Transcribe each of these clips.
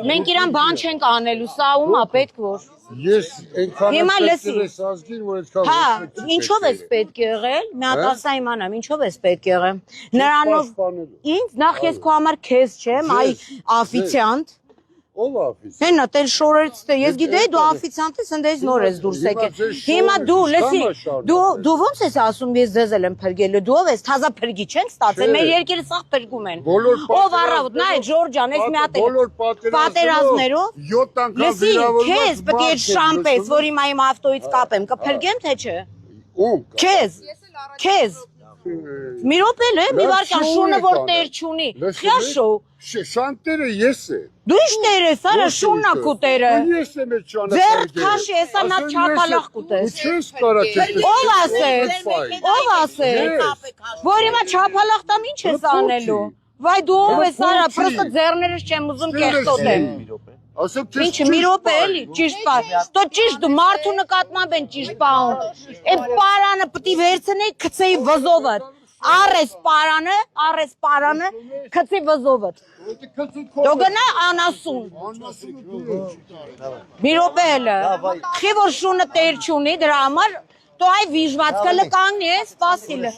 Մենք իրան բան չենք անելու, սա ում է պետք որ։ Ես այնքան Հիմա լսի։ ես ազգին, որ այդքան Հա, ինչով ես պետք եղել, մի հատ ասա իմանամ, ինչով ես պետք եղել։ Նրանով ինձ նախ ես քո համար քեզ չեմ, այ աֆիցիանտ։ Ով աֆիցիանտ։ Հենա տել շորերից դե ես գիտեի դու աֆիցիանտ ես, ընդես նոր ես դուրս եկել։ Հիմա դու լսի, դու ոնց ես ասում ես ձեզ եմ փրկելու, դու ով ես, թազա փրկի չենք ստացել, մեր երկիրը սաղ փրկում են։ Ով առավոտ, նայ Ջորջան, ես մի հատ պատերազմներով 7 անգամ լսի, վիրավորված։ քեզ պետք է շամպես, որ հիմա իմ ավտոյից կապեմ, կփրկեմ թե չէ։ Ում։ Քեզ։ Մի րոպե է, մի վարքան շունը որ տեր չունի։ Խյաշո։ Շանտերը ես է։ Դու ի՞նչ տեր ես, արա շուննա քո տերը։ Ես եմ այդ շանը։ Ձեր քաշի, հեսա նա չակալախ կուտես։ Ու չես կարա չես։ Ով ասես։ Ով ասես։ Որ հիմա չափալախ տամ ինչ ես անելու։ Վայ դու ով ես արա, պրոստը ձեռներս չեմ ուզում կեղտոտեմ։ Ինչը մի րոպե էլի, ճիշտ բան։ Դու ճիշտ դու մարդու նկատմամբ են ճիշտ բան։ Այդ պարանը պիտի վերցնեի գցեի վզովը։ Արես պարանը, գցի վզովը։ Դու գնա անասուն։ Մի րոպե էլը։ Խի որ շունը տեր չունի դրա համար դու այ վիժվածքը լը կանգնի ես, սպասիլը։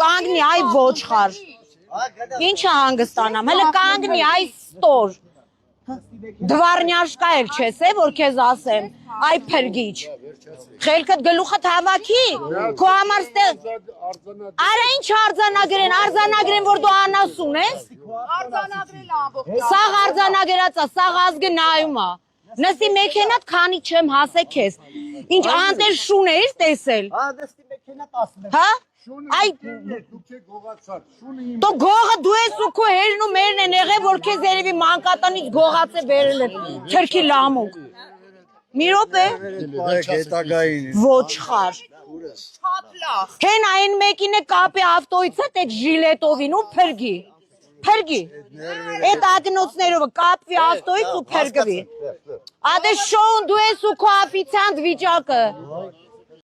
Կանգնի այ ոչխար։ Ինչը հանգստանամ, հələ կանգնի այ ստոր։ Դվարնյաշկա էլ չես է, որ քեզ ասեմ, այ փրկիչ։ Խելքդ գլուխդ հավաքի, քո համար ստեղ։ Արա ինչ արձանագրեն, որ դու անասուն ես։ Արձանագրել ամբողջ։ Սաղ արձանագրած է, սաղ ազգը նայում է։ Նստի մեքենատ քանի չեմ հասե քեզ։ Ինչ անտեր շուն ես տեսել։ Հա, նստի մեքենատ ասում եմ։ Հա? Այ դու գողը դու ես ու քո հերն ու մերն են եղել, որ քեզ երևի մանկատանից գողացե բերել են, թրքի լամուկ։ Մի րոպե։ Ոչխար։ Հեն այն մեկին է կապի ավտոյից հետ այդ ժիլետովին ու փրկի։ Այդ ակնոցներով կապվի ավտոյից ու փրկվի։ Ադե շոուն դու ես ու քո աֆիցիանտ վիճակը։